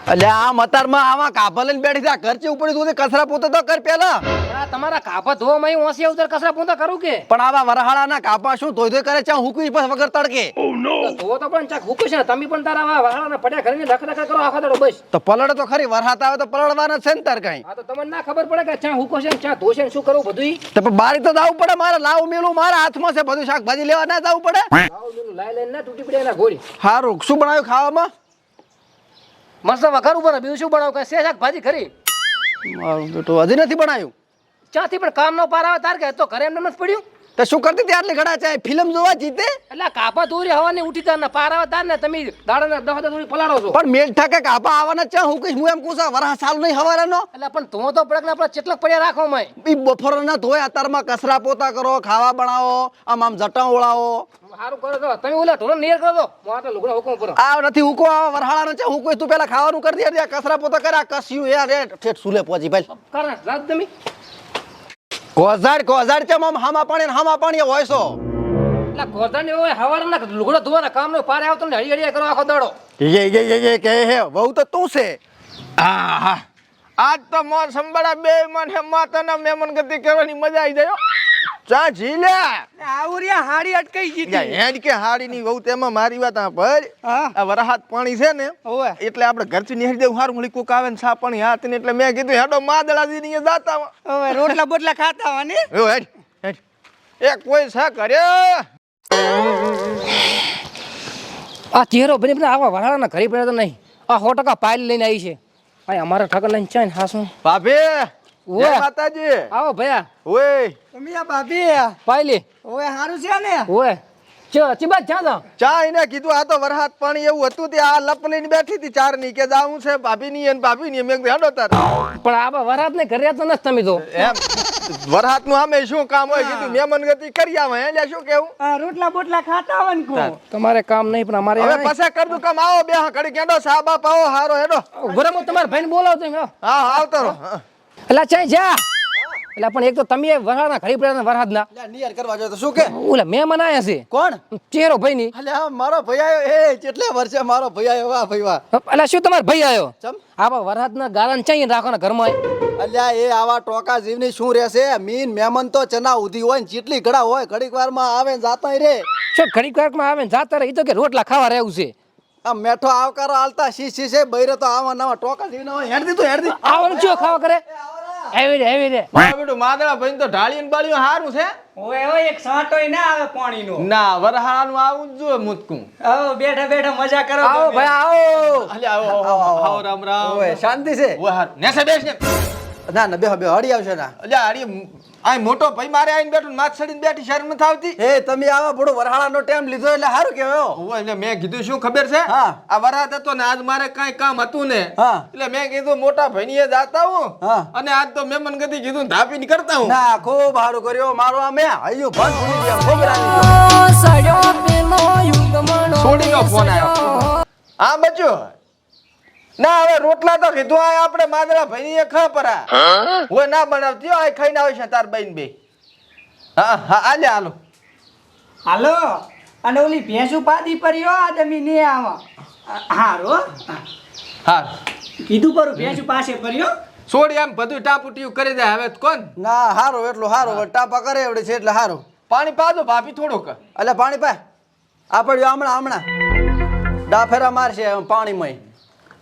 અલ્યા આ મતારમાં આવા કાભા લઈને બેઠી છે ઘર ચે ઉપર તું કસરા પોતે તો કર પેલા આ તમારા કાપા ધોવા માં ઓસી ઉતર કસરા પૂંતા કરું કે પણ આવા વરહાળાના કાપા શું ધોઈ ધોઈ કરે છે હુકવી બસ વગર તડકે ધોવો તો પણ ચાક હુકું છે તમે પણ તારા વાળાના પડ્યા ઘરે ધક કરો આખો દાડો બસ તો પલળ તો ખરી વરહાત આવે તો પલળવાના છે ને તાર કઈ આ તો તમને ના ખબર પડે કે ચા હુકો છે ચા ધોશે ને શું કરવું બધું તો પણ બારી તો જવું પડે મારે લાવ મેલું મારા હાથમાં છે બધું શાકભાજી લેવા ના જવું પડે આવ મેલું લાઈ ના તૂટી પડે ના ગોળી હારું શું બનાવ્યું ખાવામાં મસ્ત વઘાર ઉપર બીજું શું બનાવ કે છે શાકભાજી ખરી મારું બેટું હજી નથી બનાવ્યું ચાથી પણ કામ નો પાર આવે તાર કે તો ઘરે એમને નથી પડ્યું તો શું કરતી હતી આટલી ઘડા છે ફિલ્મ જોવા જીતે એટલે કાપા દોરી હવાની ઉઠી તાર ને પાર આવે તાર ને તમે દાડા દહ થોડી પલાળો છો પણ મેલ ઠાકે કાપા આવવાના ચા હું કહીશ હું એમ કહું છું વરહ સાલ નહીં હવારાનો એટલે પણ ધો તો પડે આપણે ચેટલાક પડ્યા રાખો મય ઈ બફોર ના ધોય અત્યારમાં કસરા પોતા કરો ખાવા બનાવો આમ જટા ઓળાવો સારું કરો તો તમે ઓલા ઢોરો નિયર કરો તો હું આ તો લુગડા હુકમ પર આ નથી હુકો આ વરહાળાનો છે હું કોઈ તું પેલા ખાવાનું કરી દે કસરા પોતા કરે આ કસ્યું યાર એ ઠેઠ સુલે પહોંચી ભાઈ કરા રાત તમે કોઝાડ છે આમ હામા પાણી હોય છો એટલે ગોધાની હોય હવારના લુગડા ધોવાના કામ નો પાર આવતો ને હળી હળી કરો આખો દાડો એ કે હે વહુ તો તું છે આહા આજ તો મોર સંબળા બે મને માતાના મહેમાન ગતિ કરવાની મજા આવી જાય ચા ઝીલે આવરિયા હાડી અટકાઈ ગઈ હેડ કે હાડી ની વહુ તેમાં મારી વાત આ પર આ વરહાત પાણી છે ને ઓવે એટલે આપણે ઘરથી નિહરી દેવું હારું મળી કોક આવે ને સા પાણી હાથ ને એટલે મેં કીધું હેડો માદળાજી ની જાતા ઓવે રોટલા બોટલા ખાતા હોય ને ઓ હેડ હેડ એ કોઈ સા કરે આ ચહેરો બની બને આવા વરાળાના ઘરે પડ્યા તો નહીં આ 100% પાયલ લઈને આવી છે ભાઈ અમારા ઠાકર લઈને ચાઈ હાસું ભાભી ઓવે. જય માતાજી આવો ભયા ઓય તમે આ ભાભી પાયલી ઓવે હારું છે ને ઓય ચીબા જા દો ચા એને કીધું આ તો વરહાત પાણી એવું હતું તે આ લપ લઈને બેઠી હતી ચાર ની કે જાવું છે ભાભી ની અને ભાભી ની મેં કીધું હેડો તાર પણ આવા વરાત ને ઘરે તો નથી તમે તો એમ વરહાત નું આમે શું કામ હોય કીધું મહેમાન ગતિ કરી આવે એટલે શું કેવું રોટલા બોટલા ખાતા હોય ને તમારે કામ નહીં પણ અમારે હવે પછી કર દઉં કામ આવો બે હા ઘડી કેડો સા બાપ આવો હારો હેડો ઘરે હું તમારા ભાઈને બોલાવો તમે હા આવતો રહો એટલે ચાઈ જા એટલે પણ એક તો તમે વરાળના ઘરે પડ્યા વરસાદ ના નિયર કરવા જો તો શું કે ઓલા મહેમાન આયા છે કોણ ચહેરો ભાઈ ની અલે આ મારો ભાઈ આયો એ કેટલે વર્ષે મારો ભાઈ આયો વાહ ભાઈ વાહ એટલે શું તમારો ભાઈ આવ્યો ચમ આવા વરસાદના ગાળાને ચાઈ રાખવાના ઘરમાં અલ્યા એ આવા ટોકા જીવની શું રહેશે મીન મહેમાન તો ચના ઉધી હોય ને જેટલી ઘડા હોય ઘડીક વારમાં આવે ને જાતા રે શું ઘડીક વારમાં આવે ને જાતા રહે તો કે રોટલા ખાવા રહેવું છે આ મેઠો આવકારો આલતા શી છે બૈરે તો આવા નવા ટોકા જીવના હોય હેડ દીધું હેડ દી આવવાનું ચો ખાવા કરે એવી રે મારા બેટું માદળા ભાઈ તો ઢાળી ને બાળીઓ હારું છે ઓય ઓય એક સાંટોય ના આવે પાણીનો ના વરહાળાનું આવું જ જોઈએ મુતકું આવો બેઠા બેઠા મજા કરો આવો તમે. ભાઈ આવો અલે આવો આવો રામ રામ ઓય શાંતિ છે ઓય હારું નેસે બેસ ને ના ના બેહો બેહો હળી આવશે ના અલે આરી આ મોટો ભાઈ મારે આઈને બેઠો ને માથ સડીને બેઠી શરમ નથી આવતી એ તમે આવા બડો વરહાળાનો ટાઈમ લીધો એટલે સારું કહેવાય ઓય એટલે મેં કીધું શું ખબર છે હા. આ વરહાત હતો ને આજ મારે કાંઈ કામ હતું ને હા. એટલે મેં કીધું મોટા ભાઈ એ જાતા હું હા. અને આજ તો મહેમાન ગતિ કીધું ધાપી ની કરતા હું ના ખૂબ સારું કર્યો મારો આ મેં હૈયું બંધ ભૂલી ગયા ખૂબ રાની છોડી નો ફોન આવ્યો હા બચ્યો ના હવે રોટલા તો કીધું આ આપણે માદરા ભાઈ એ ખા પરા હોય ના બનાવતી આ ખાઈને આવે છે તાર બહેન બે હા હા આલે હાલો હાલો અને ઓલી ભેંસુ પાડી પર્યો આ તમે ને આવા હારો હા કીધું પરું ભેંસુ પાસે પર્યો છોડી આમ બધું ટાપુ ટીયું કરી દે હવે તો કોણ ના હારો એટલું હારો ટાપા કરે એવડે છે એટલે હારો પાણી પાજો ભાભી થોડુંક એટલે પાણી પાય આ પડ્યું હમણાં ડાફેરા મારશે પાણીમાં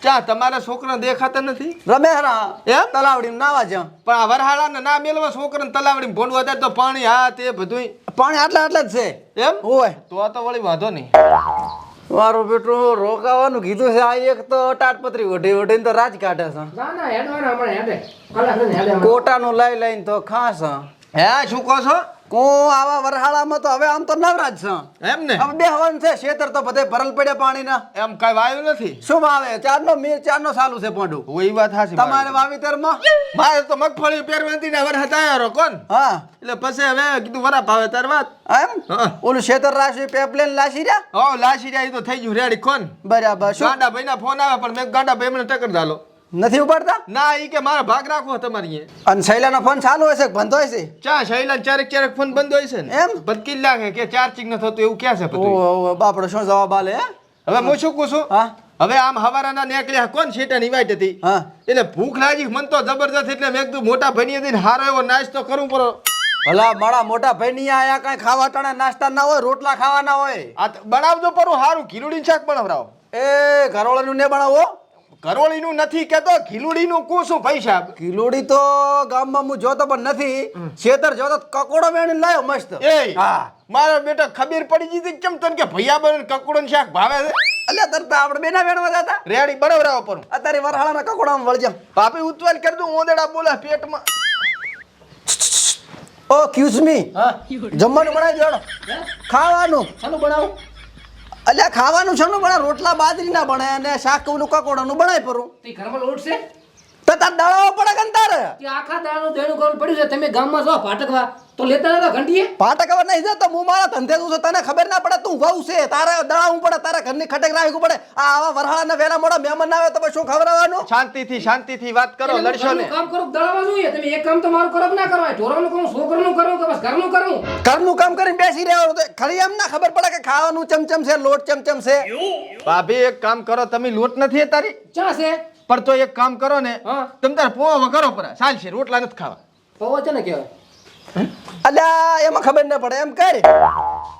ચા તમારા છોકરા દેખાતા નથી રમે હરા એમ? તલાવડી નાવા જ્યાં પણ આ વરહાળાને ના મેલવા છોકરાને તલાવડી ભોંડવા દે તો પાણી હા તે બધું પાણી આટલા જ છે એમ ઓય તો વળી વાંધો નહીં મારું બેટું રોકાવાનું કીધું છે આ એક તો ટાટપત્રી ઓઢીને તો રાજ કાઢે છે ના ના હેડવાના હમણાં હેડે કલાક ને હેડે કોટાનું લઈ લઈને તો ખાસ હે શું કહો છો હું આવા વરહાળામાં તો હવે આમ તો નવરાજ છે એમ ને હવે બેહવાનું છે શેતર તો બધે ભરલ પડ્યા પાણીના એમ કઈ વાયું નથી શું વાવે ચારનો સાલું છે પોંડું ઓય વાત હાસી તમારે વાવેતરમાં મારે તો મગફળી પેરવાતી ને વરસાદ આયો કોણ હા એટલે પછી હવે કીધું વરા ભાવે તાર વાત એમ હા. ઓલું શેતર રાશી પેપલેન લાશી રહ્યા હો લાસી જાય તો થઈ ગયું રેડી કોણ બરાબર શું ગાંડા ભાઈ ના ફોન આવે પણ મેં ગાંડા ભાઈ મને ટક્કર દાલો નથી ઉપાડતા ના ઈ કે મારા ભાગ રાખો તમારી અને શૈલાનો ફોન ચાલુ હશે કે બંધ હોય છે ચા શૈલા ચારેક ફોન બંધ હોય છે ને એમ? બદકી લાગે કે ચાર્જિંગ ન થતું એવું ક્યાં છે બધું ઓ બાપડો શું જવાબ આલે હે? હવે હું શું કહું છું હા હવે આમ હવારાના નીકળ્યા કોણ શેટા નિવાઈટ હતી હા. એટલે ભૂખ લાગી મન તો જબરજસ્ત એટલે મેં કીધું મોટા ભાઈ ને હારો એવો નાસ્તો કરું પડો ભલા મારા મોટા ભાઈ ની આયા કઈ ખાવા ટાણે નાસ્તા ના હોય રોટલા ખાવાના હોય આ બનાવજો પરું હારું ખીલુડી શાક બનાવરાવો એ ઘરવાળાનું ને બનાવો કરોળીનું નથી કેતો ખીલુડીનું કું શું ભાઈ સાહેબ કિલોડી તો ગામમાં હું જોતો પણ નથી છેતર જોતો કકોડો મેળીને લાયો મસ્ત એ હા મારો બેટો ખબર પડી ગઈ કેમ તને કે ભૈયા બને કકોડો ને શાક ભાવે છે અલ્યા તરતા આપણે બેના વેણવા જતા રેડી બનાવરાવો પરું અત્યારે વરહાળાના કકોડામાં વળજમ ભાભી ઉતવાલ કરી દઉં ઓદડા બોલા પેટમાં ઓ ક્યુઝ મી હા જમવાનું બનાવી દેવાનો ખાવાનું ચાલો બનાવું અલ્યા ખાવાનું છે બને રોટલા બાજરીના બને અને શાક ઓલું કકોડાનું બનાવી પરું તે ઘરમાં લોટ છે તો તાર દળાવો પડે કે તારે તે આખા દાડાનું દેણું કરવું પડ્યું છે તમે ગામમાં છો ભાટકવા તો લેતા નતા ઘંટીએ પાટા કવર નહીં જતો હું મારા ધંધે તું તને ખબર ના પડે તું વહુ છે તારે દળાવવું પડે તારે ઘરની ખટેક રાખવું પડે આ આવા વરહાળાના વેલા મોડા મહેમાન આવે તો પછી શું ખવડાવવાનું શાંતિથી વાત કરો લડશો ને કામ કરો દળવા જોઈએ તમે એક કામ તો મારું કરો કે ના કરો ઢોરાનું કરું છોકરાનું કરું કે બસ ઘરનું કરું ઘરનું કામ કરીને બેસી રહેવાનું તો ખરી એમ ના ખબર પડે કે ખાવાનું ચમચમ છે લોટ ચમચમ છે ભાભી એક કામ કરો તમે લોટ નથી તારી ચા છે પણ તો એક કામ કરો ને હા. તમે તાર પોવા વઘારો પર ચાલશે રોટલા નથી ખાવા પૌવા છે ને કહેવાય અલ્યા એમાં ખબર ના પડે એમ કર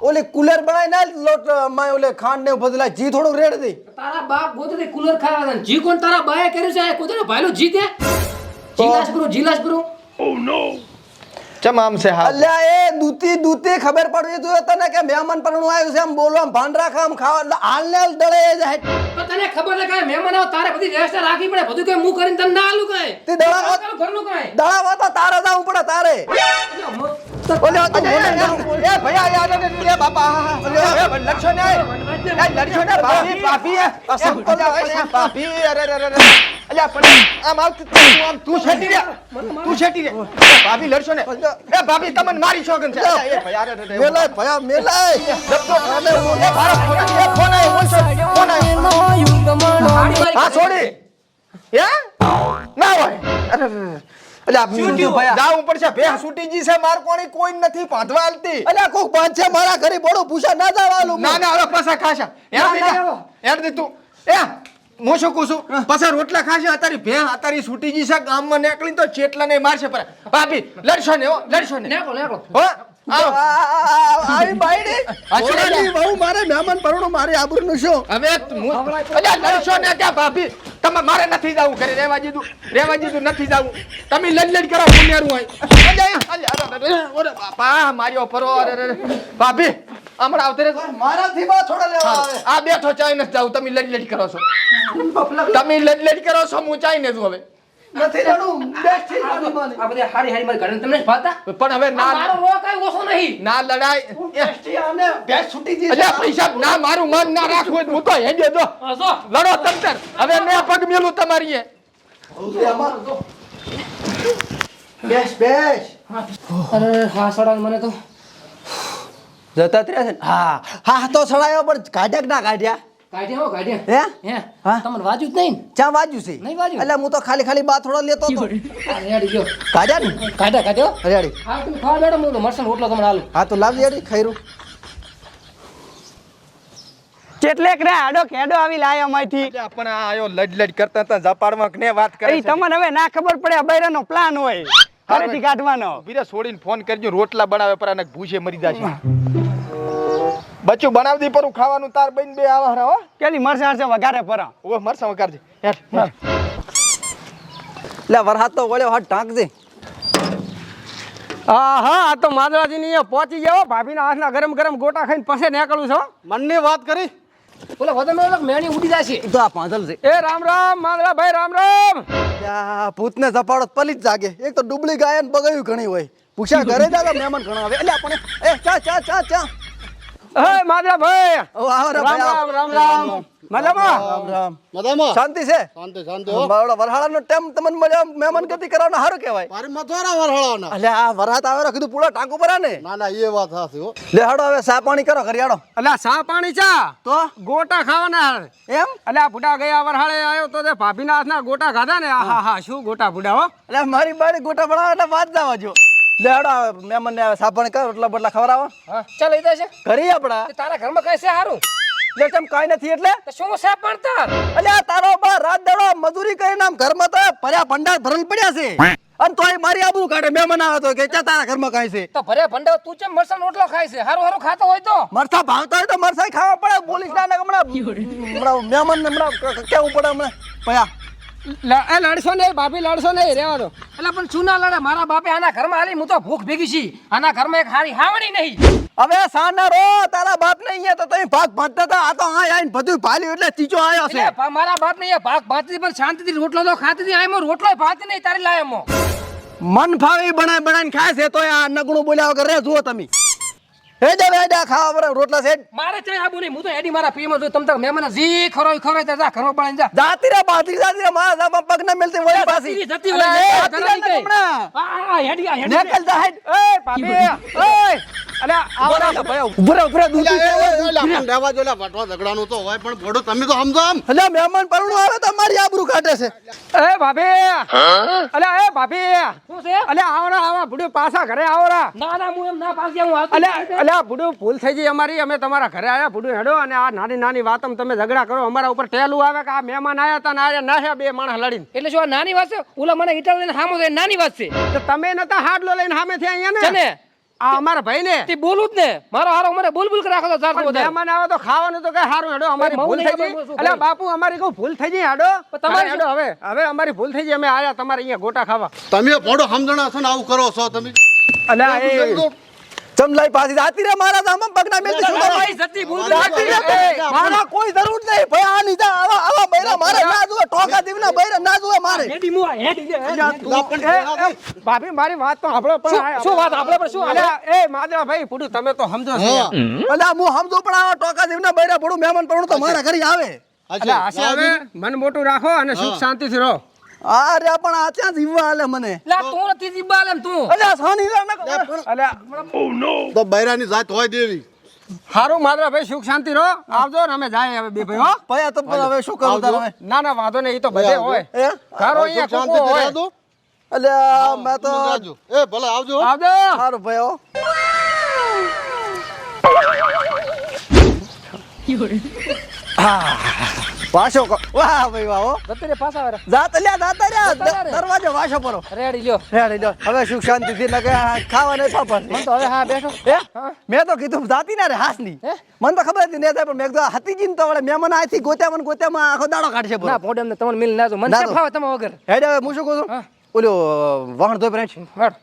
ઓલી કુલર બનાવી ના લોટ માં ઓલે ખાંડ ને બદલા જી થોડું રેડ દે તારા બાપ ગોતે કુલર ખાવા દે જી કોણ તારા બાએ કર્યું છે કોતે ભાઈલો જી દે જીલાસ કરો ચમ આમ છે હા અલ્યા એ દૂતી ખબર પડવી જોઈએ તને કે મહેમાન પરણું આવ્યું છે એમ બોલવા ભાન રાખે આમ ખાવા હાલ ને હાલ દળે જાય તો તને ખબર છે કે મહેમાન આવો તારે બધી વ્યવસ્થા રાખવી પડે બધું કે હું કરીને તને ના આલું કઈ તે દળાવા ઘરનું કઈ દળાવા તો તારે જવું પડે તારે ઓલે તો એ ભૈયા યાર રે બાપા લડશો ને લડશો ને ભાભી આ સંપલ ભાભી અરે અલ્યા પણ આમ આમ તું છેટી રે ભાભી લડશો ને એ ભાભી તમને મારી શોગન છે એ ભૈયા રે મેલાય ભયા મેલાય એ ભારત ફોન આવ્યો હા છોડી હે ના હોય અલ્યા ભયા જાવું પડશે ભે છૂટી જી છે માર કોણી કોઈ નથી પાધવા આલતી અલ્યા કોક પાંચ છે મારા ઘરે બોડું પૂછા ના જવાનું ના ના હવે પાછા ખાશા યાર દે તું એ હું શું કહું છું પાછા રોટલા ખાશે અતારી ભે અતારી છૂટી જી છે ગામમાં નીકળી તો ચેટલા ને મારશે પર ભાભી લડશો ને હો લડશો ને નેકો હો આવો આવી બાઈડી ઓલી બહુ મારે મહેમાન પરણું મારી આબરૂનું શું હવે અલ્યા લડશો ને ત્યાં ભાભી તમે મારે નથી જાવું ઘરે રહેવા દીધું નથી જાવું તમે લડ કરો પુણ્યારું હોય અલ્યા ઓરે બાપા માર્યો પરો અરે ભાભી હમણાં આવતે રે મારાથી બા છોડા લેવા આવે આ બેઠો ચાઈ નથી જાવું તમે લડ કરો છો તમે લડ કરો છો હું ચાઈ ને છું હવે નથી રડું બેસ્ટ થી જાની માની આ બધી હારી હારી મારી ઘરે તમને ભાતા પણ હવે ના મારો રો કાઈ ઓછો નહીં ના લડાય બેસ્ટ થી આને બેસ્ટ છૂટી જી અલ્યા પૈસા ના મારું મન ના રાખવું હું તો હેડ્યો દો જો લડો તંતર હવે મેં પગ મેલું તમારી બેસ્ટ બેસ્ટ અરે હા સડા મને તો જતા ત્ર્યા છે ને? હા તો છડાયો પણ કાઢ્યા કે ના કાઢ્યા કાઢ્યા હે હે હા? તમને વાજ્યું જ નહીં ચા વાજ્યું છે નહીં વાજ્યું? એટલે હું તો ખાલી બા થોડો લેતો હતો રેડી ગયો કાઢ્યા ને કાઢ્યો હરિયાળી હા તમે ખાવા બેઠો હું તો મરસન રોટલો તમને આલું હા તો લાવજે યાડી ખૈરું કેટલેક રે આડો કેડો આવી લાયો માંથી પણ આ આયો લડ કરતા હતા ઝપાડમાં કને વાત કરે એ તમને હવે ના ખબર પડે બૈરાનો પ્લાન હોય ઘરેથી કાઢવાનો બીરે છોડીને ફોન કરજો રોટલા બનાવે પર અને ભૂસે મરી જશે બચ્ચું બનાવી દી પર ખાવાનું તાર બઈન બે આવા હરા હો કેલી મરસા વઘારે પરા ઓ મરસા વગાડજે હેઠ લે વરહાત તો વળ્યો હાથ ટાંકજે હા આ તો માદરાજી ની પહોંચી જાવ ભાભીના હાથના ગરમ ગરમ ગોટા ખાઈને પછી નીકળું છો મનની વાત કરી બોલે વધુ મેણી ઉડી જશે તો આ પાંદલ છે એ રામ રામ માદરા ભાઈ રામ રામ ત્યાં ભૂતને ઝપાડો પલી જ જાગે એક તો ડુબળી ગાય ને બગડ્યું ઘણી હોય પૂછ્યા ઘરે જાતા મહેમાન ઘણા આવે એટલે આપણે એ ચા હે માદરા ભાઈ ઓ આવો રે રામ ભાઈ રામ રામ રામ મજામાં રામ રામ શાંતિ છે મારો વરહાળાનો ટાઈમ તમને મળ્યો મહેમાન ગતિ કરવાનો સારું કહેવાય મારી મતવારા વરહાળાના એટલે આ વરહાત આવે કીધું પૂરા ટાંકુ ભરા ને ના ના એ વાત સાચી હો લે હાડો હવે સા પાણી કરો ઘરિયાળો અલ્યા સા પાણી ચા તો ગોટા ખાવાના એમ અલ્યા બુડા ગયા વરહાળે આવ્યો તો તે ભાભીના હાથના ગોટા ખાધા ને હા હા શું ગોટા બુડા હો એટલે મારી બાળી ગોટા ભરાવા એટલે વાત જવા જો લે હાડો મહેમાન ને સા પાણી કરો એટલા બટલા ખવડાવો ચાલ લઈ જશે ઘરે આપડા તારા ઘરમાં કઈ છે સારું લે ચમ કાઈ નથી એટલે તો શું છે પણ તાર અલ્યા તારો બા રાત દાડો મજૂરી કરીને આમ ઘરમાં તો ભર્યા ભંડાર ભરેલ પડ્યા છે અને તોય મારી આબરૂ કાઢે મહેમાન આવે તો કે ચા તારા ઘરમાં કાંઈ છે તો ભરે ભંડાર તું ચમ મરસા રોટલો ખાય છે હારું હારું ખાતો હોય તો મરસા ભાવતા હોય તો મરસા ખાવા પડે પોલીસ ના હમણાં મહેમાન ને હમણાં કેવું પડે હમણાં પયા એ લડશો નહીં ભાભી લડશો નહીં રહેવા દો એટલે પણ શું ના લડે મારા બાપે આના ઘરમાં આલી હું તો ભૂખ ભેગી છી આના ઘરમાં એક હારી હાવણી નહીં હવે સાના રો તારા બાપ ને અહીંયા તો તમે ભાગ ભાંટતા હતા આ તો આ આઈને બધું ભાલ્યું એટલે ચીચો આવ્યો છે એટલે મારા બાપ ને ભાગ ભાતી પણ શાંતિથી રોટલો તો ખાતી હતી આમાં રોટલો ભાતી નહીં તારી લાયમો મન ફાવે બનાવીને ખાય છે તો આ નગણું બોલ્યા વગર રે જુઓ તમે હેડા ખાવા પર રોટલા છે મારે ચાય આબુ નહીં હું તો એડી મારા પીમાં જો તમ તક મહેમાન જી ખરો જા ઘરમાં બનાવીને જા જાતી રે બાતી જાતી રે મારા જામાં પગ ના મિલતી હોય પાછી જતી હોય જાતી રે ને હમણાં આ હેડી નેકલ જા હેડ એ ભાભી ઓય અલે આવરા ભાઈ ઉભરે દૂધ લેવા જો વટવા ઝઘડાનું તો હોય પણ ભોડો તમે તો સમજો આમ એટલે મહેમાન પરણું આવે તો મારી આબરૂ કાઢે છે એ ભાભી અલે એ ભાભી શું છે અલે આવરા આવા બુડો પાછા ઘરે આવરા ના ના હું એમ ના પાછી હું આવતો અલે આ બુડું ભૂલ થઈ ગઈ અમારી અમે તમારા ઘરે આયા બુડું હેડો અને આ નાની નાની વાતમાં તમે ઝઘડા કરો અમારા ઉપર ટેલું આવે કે આ મહેમાન આયા તા ને આયા નાહ્યા બે માણસ લડીને એટલે શું આ નાની વાત છે ઓલા મને ઈટા લઈને હામો છે નાની વાત છે તો તમે નતા હાડલો લઈને સામે થી અહીંયા ને ને આ અમારા ભાઈ ને તે બોલું જ ને મારો હારો મને બોલ કે રાખો તો ચારસો વધારે મહેમાન આવે તો ખાવાનું તો કઈ સારું હેડો અમારી મઉ ભૂલ નહીં થઈ ખબર ગઈ શું અલે કરું. બાપુ અમારી કહું ભૂલ થઈ ગઈ હેડો તમારી હેડો હવે અમારી ભૂલ થઈ ગઈ અમે આયા તમારે અહીંયા ગોટા ખાવા તમે ભોડો સમજણા છો ને આવું કરો છો તમે અલે એ ચમલાઈ પાછી જાતી રે મારા જામાં પગ ના મિલતી શું તમારી જતી ભૂલ જાતી રે મારા કોઈ જરૂર નહીં ભાઈ આ નીચે આવા બૈરા મારે ના જુએ ટોકા દીવના બૈરા ના જુએ મારે હેડી મુ હેડી ભાભી મારી વાત તો સાંભળો પણ શું વાત આપણે પણ શું અલે એ માદરા ભાઈ પુડું તમે તો સમજો છો યાર. અલ્યા હું સમજુ પણ આવા ટોકા દીવના બૈરા પડું મહેમાન પડું તો મારા ઘરે આવે અલે આશા હવે મન મોટું રાખો અને સુખ શાંતિથી રહો આ રે પણ આ ત્યાં જીવવા હાલે મને લા તું નથી જીબાલ એમ તું અલ્યા સાની રે ના અલે તો બૈરાની જાત હોય દેવી હારું માદરા ભાઈ સુખ શાંતિ રહો આવજો ને અમે જાય હવે બે ભાઈ હો ભયા તો પણ હવે શું કરું તારે ના ના વાંધો નહીં ઈ તો બધે હોય એ ઘરો અહીંયા કોકો હોય દો અલ્યા મેં તો એ ભલે આવજો આવજો સારું ભયો વાશો વાહ ભાઈ વાહ હો જતી રે પાછા આવે જાત લ્યા જાતા જાતા રે રે. દરવાજો વાશો પરો રેડી લ્યો રેડી લ્યો હવે સુખ શાંતિથી ન કે ખાવા નહીં પાપડ મન તો હવે હા બેઠો હે મેં તો કીધું જાતી ના રે હાસની હે? મને તો ખબર હતી ને પણ મેં કીધું હતી જીન તો વળે મહેમાન આથી ગોત્યામાં આખો દાડો કાઢશે ના બરો પોડમ ને તમને મિલ ના જો મને ના કેમ જો. ફાવે તમે વગર હેડે હવે હું શું કહું છું ઓલો વાહણ ધોઈ પડે છે હેડ